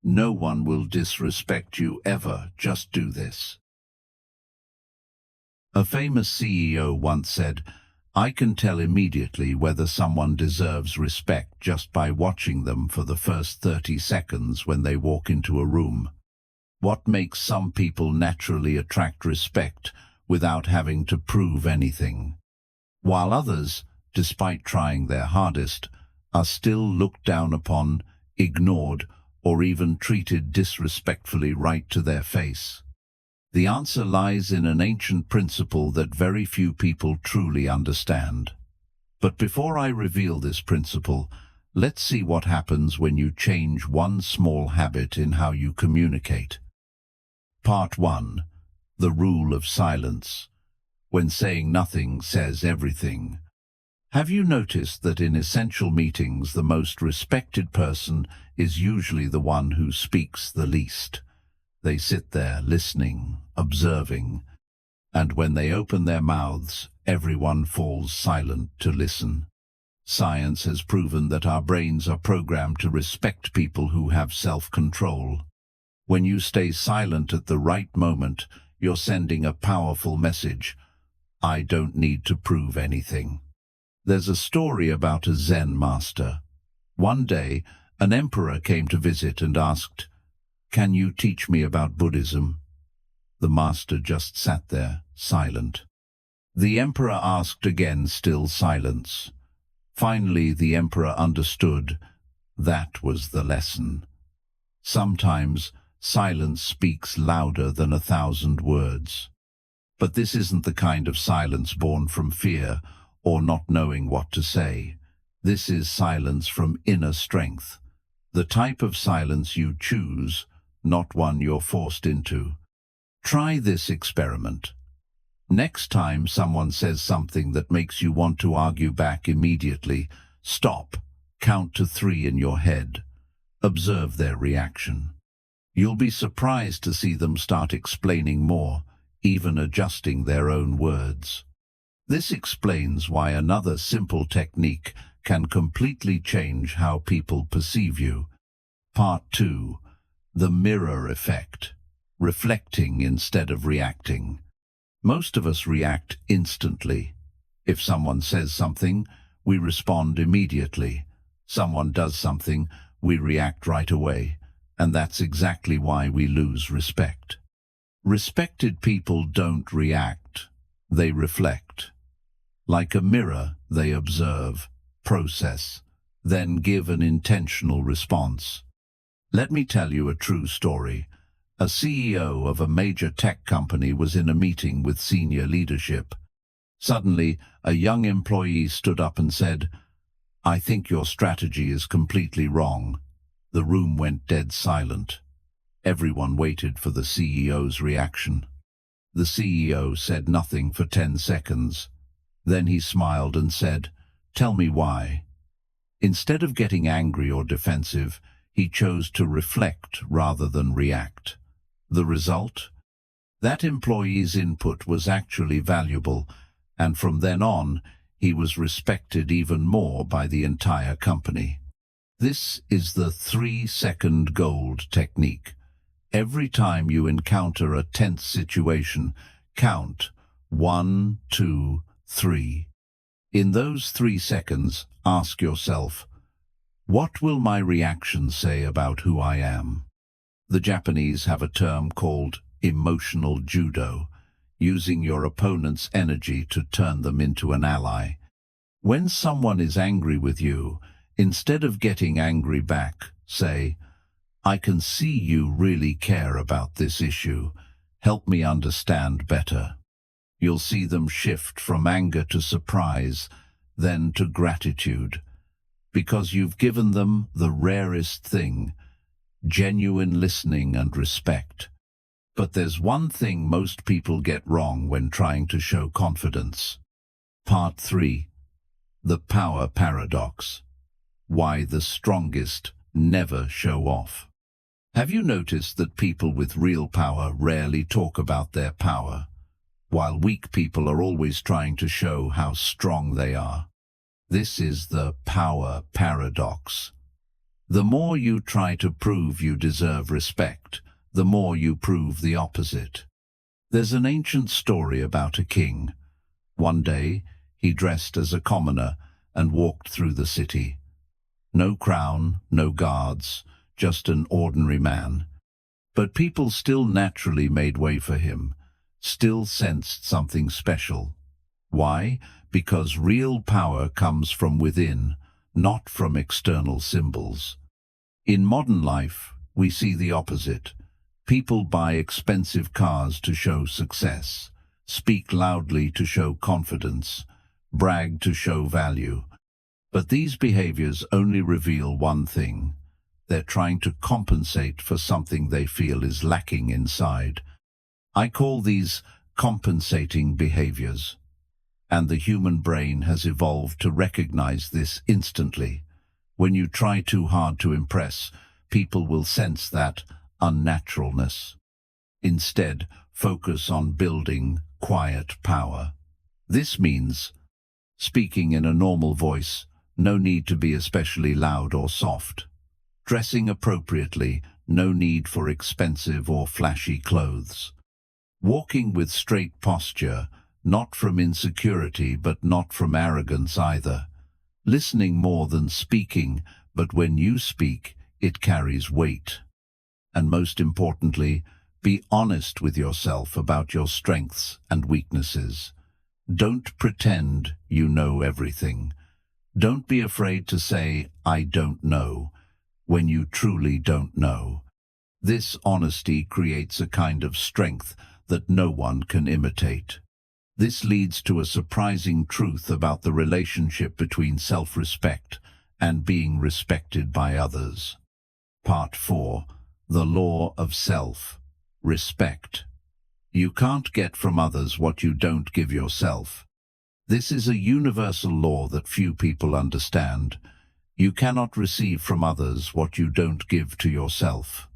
No one will disrespect you ever, just do this. A famous CEO once said, "I can tell immediately whether someone deserves respect just by watching them for the first 30 seconds when they walk into a room." What makes some people naturally attract respect without having to prove anything, while others, despite trying their hardest, are still looked down upon, ignored, or even treated disrespectfully right to their face? The answer lies in an ancient principle that very few people truly understand. But before I reveal this principle, let's see what happens when you change one small habit in how you communicate. Part 1. The rule of silence. When saying nothing says everything. Have you noticed that in essential meetings the most respected person is usually the one who speaks the least? They sit there listening, observing, and when they open their mouths, everyone falls silent to listen. Science has proven that our brains are programmed to respect people who have self-control. When you stay silent at the right moment, you're sending a powerful message. I don't need to prove anything. There's a story about a Zen master. One day, an emperor came to visit and asked, "Can you teach me about Buddhism?" The master just sat there, silent. The emperor asked again, still silence. Finally, the emperor understood. That was the lesson. Sometimes, silence speaks louder than 1,000 words. But this isn't the kind of silence born from fear or not knowing what to say. This is silence from inner strength. The type of silence you choose, not one you're forced into. Try this experiment. Next time someone says something that makes you want to argue back immediately, stop, count to 3 in your head. Observe their reaction. You'll be surprised to see them start explaining more, even adjusting their own words. This explains why another simple technique can completely change how people perceive you. Part 2. The mirror effect. Reflecting instead of reacting. Most of us react instantly. If someone says something, we respond immediately. Someone does something, we react right away. And that's exactly why we lose respect. Respected people don't react, they reflect. Like a mirror, they observe, process, then give an intentional response. Let me tell you a true story. A CEO of a major tech company was in a meeting with senior leadership. Suddenly, a young employee stood up and said, "I think your strategy is completely wrong." The room went dead silent. Everyone waited for the CEO's reaction. The CEO said nothing for 10 seconds. Then he smiled and said, "Tell me why." Instead of getting angry or defensive, he chose to reflect rather than react. The result? That employee's input was actually valuable, and from then on, he was respected even more by the entire company. This is the 3-second gold technique. Every time you encounter a tense situation, count 1, 2, 3. In those 3 seconds, ask yourself, what will my reaction say about who I am? The Japanese have a term called emotional judo, using your opponent's energy to turn them into an ally. When someone is angry with you, instead of getting angry back, say, "I can see you really care about this issue. Help me understand better." You'll see them shift from anger to surprise, then to gratitude, because you've given them the rarest thing, genuine listening and respect. But there's one thing most people get wrong when trying to show confidence. Part 3. The power paradox. Why the strongest never show off. Have you noticed that people with real power rarely talk about their power, while weak people are always trying to show how strong they are? This is the power paradox. The more you try to prove you deserve respect, the more you prove the opposite. There's an ancient story about a king. One day, he dressed as a commoner and walked through the city. No crown, no guards, just an ordinary man. But people still naturally made way for him, still sensed something special. Why? Because real power comes from within, not from external symbols. In modern life, we see the opposite. People buy expensive cars to show success, speak loudly to show confidence, brag to show value. But these behaviors only reveal one thing. They're trying to compensate for something they feel is lacking inside. I call these compensating behaviors. And the human brain has evolved to recognize this instantly. When you try too hard to impress, people will sense that unnaturalness. Instead, focus on building quiet power. This means speaking in a normal voice, no need to be especially loud or soft. Dressing appropriately, no need for expensive or flashy clothes. Walking with straight posture, not from insecurity but not from arrogance either. Listening more than speaking, but when you speak, it carries weight. And most importantly, be honest with yourself about your strengths and weaknesses. Don't pretend you know everything. Don't be afraid to say, "I don't know," when you truly don't know. This honesty creates a kind of strength that no one can imitate. This leads to a surprising truth about the relationship between self-respect and being respected by others. Part 4. The Law of Self-Respect. You can't get from others what you don't give yourself. This is a universal law that few people understand. You cannot receive from others what you don't give to yourself.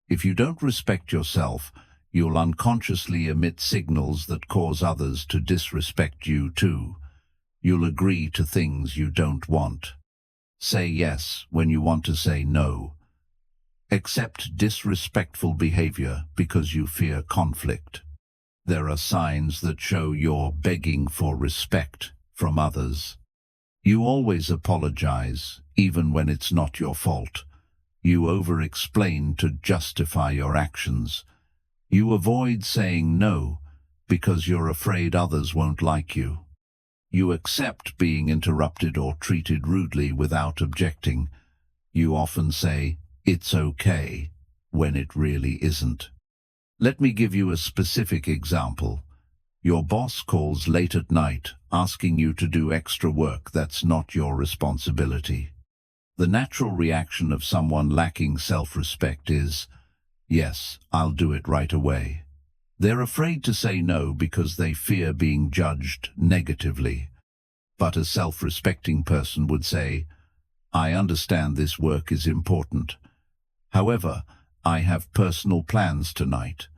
If you don't respect yourself, you'll unconsciously emit signals that cause others to disrespect you too. You'll agree to things you don't want. Say yes when you want to say no. Accept disrespectful behavior because you fear conflict. There are signs that show you're begging for respect from others. You always apologize, even when it's not your fault. You over-explain to justify your actions. You avoid saying no because you're afraid others won't like you. You accept being interrupted or treated rudely without objecting. You often say, "It's okay," when it really isn't. Let me give you a specific example. Your boss calls late at night, asking you to do extra work that's not your responsibility. The natural reaction of someone lacking self-respect is, "Yes, I'll do it right away." They're afraid to say no because they fear being judged negatively. But a self-respecting person would say, "I understand this work is important. However, I have personal plans tonight.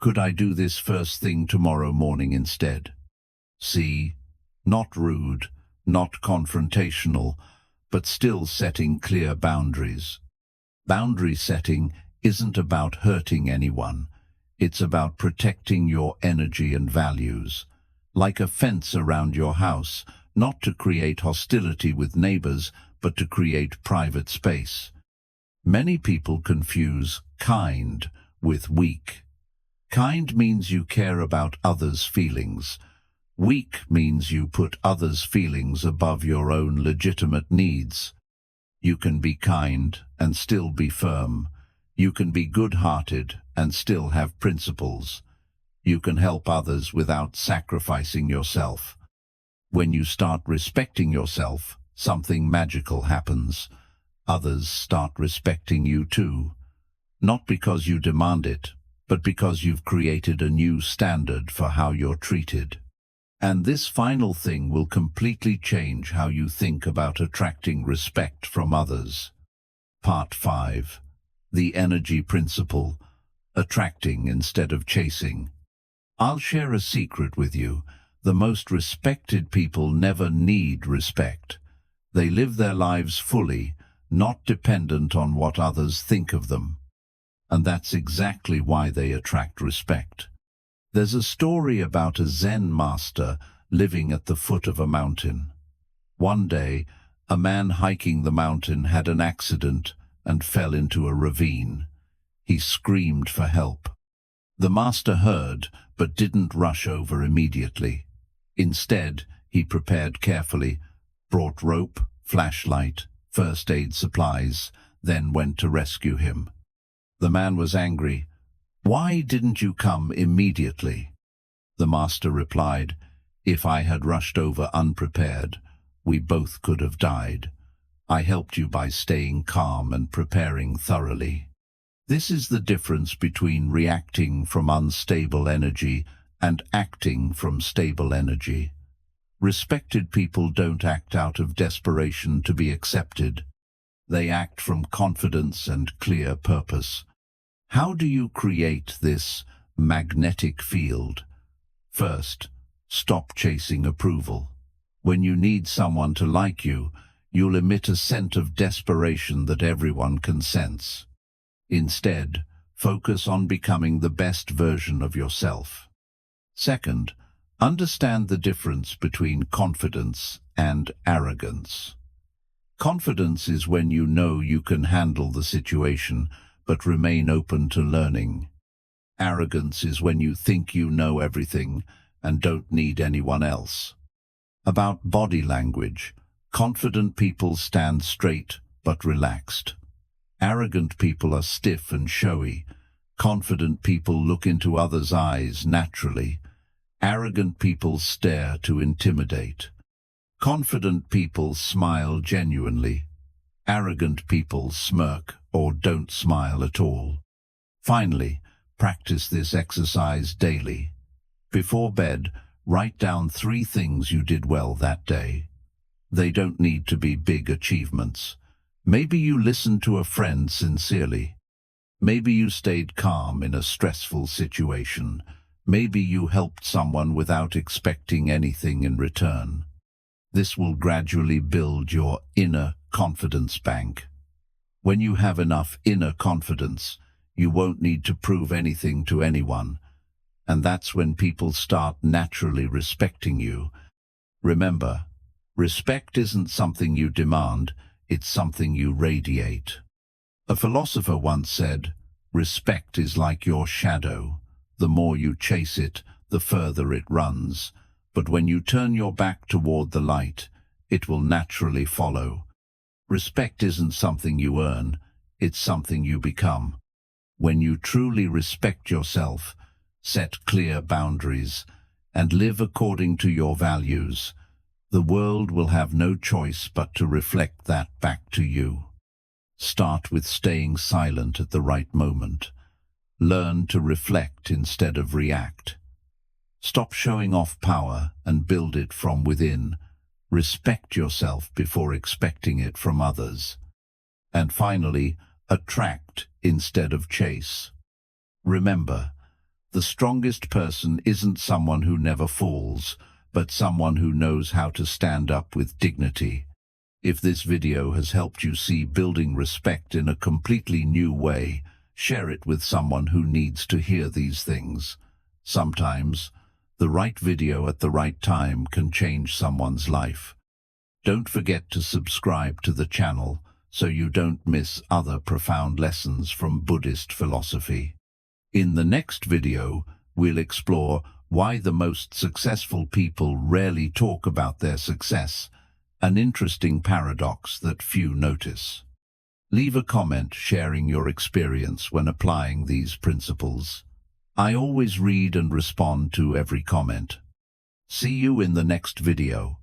Could I do this first thing tomorrow morning instead?" See, not rude, not confrontational, but still setting clear boundaries. Boundary setting isn't about hurting anyone. It's about protecting your energy and values. Like a fence around your house, not to create hostility with neighbors, but to create private space. Many people confuse kind with weak. Kind means you care about others' feelings. Weak means you put others' feelings above your own legitimate needs. You can be kind and still be firm. You can be good-hearted and still have principles. You can help others without sacrificing yourself. When you start respecting yourself, something magical happens. Others start respecting you too. Not because you demand it, but because you've created a new standard for how you're treated. And this final thing will completely change how you think about attracting respect from others. Part 5. The Energy Principle. Attracting instead of chasing. I'll share a secret with you. The most respected people never need respect. They live their lives fully, not dependent on what others think of them. And that's exactly why they attract respect. There's a story about a Zen master living at the foot of a mountain. One day, a man hiking the mountain had an accident and fell into a ravine. He screamed for help. The master heard, but didn't rush over immediately. Instead, he prepared carefully, brought rope, flashlight, first aid supplies, then went to rescue him. The man was angry. "Why didn't you come immediately?" The master replied, "If I had rushed over unprepared, we both could have died. I helped you by staying calm and preparing thoroughly." This is the difference between reacting from unstable energy and acting from stable energy. Respected people don't act out of desperation to be accepted. They act from confidence and clear purpose. How do you create this magnetic field? First, stop chasing approval. When you need someone to like you, you'll emit a scent of desperation that everyone can sense. Instead, focus on becoming the best version of yourself. Second, understand the difference between confidence and arrogance. Confidence is when you know you can handle the situation, but remain open to learning. Arrogance is when you think you know everything and don't need anyone else. About body language, confident people stand straight but relaxed. Arrogant people are stiff and showy. Confident people look into others' eyes naturally. Arrogant people stare to intimidate. Confident people smile genuinely. Arrogant people smirk or don't smile at all. Finally, practice this exercise daily. Before bed, write down 3 things you did well that day. They don't need to be big achievements. Maybe you listened to a friend sincerely. Maybe you stayed calm in a stressful situation. Maybe you helped someone without expecting anything in return. This will gradually build your inner confidence bank. When you have enough inner confidence, you won't need to prove anything to anyone. And that's when people start naturally respecting you. Remember, respect isn't something you demand, it's something you radiate. A philosopher once said, "Respect is like your shadow. The more you chase it, the further it runs. But when you turn your back toward the light, it will naturally follow." Respect isn't something you earn, it's something you become. When you truly respect yourself, set clear boundaries, and live according to your values, the world will have no choice but to reflect that back to you. Start with staying silent at the right moment. Learn to reflect instead of react. Stop showing off power and build it from within. Respect yourself before expecting it from others. And finally, attract instead of chase. Remember, the strongest person isn't someone who never falls, but someone who knows how to stand up with dignity. If this video has helped you see building respect in a completely new way, share it with someone who needs to hear these things. Sometimes, the right video at the right time can change someone's life. Don't forget to subscribe to the channel so you don't miss other profound lessons from Buddhist philosophy. In the next video, we'll explore why the most successful people rarely talk about their success, an interesting paradox that few notice. Leave a comment sharing your experience when applying these principles. I always read and respond to every comment. See you in the next video.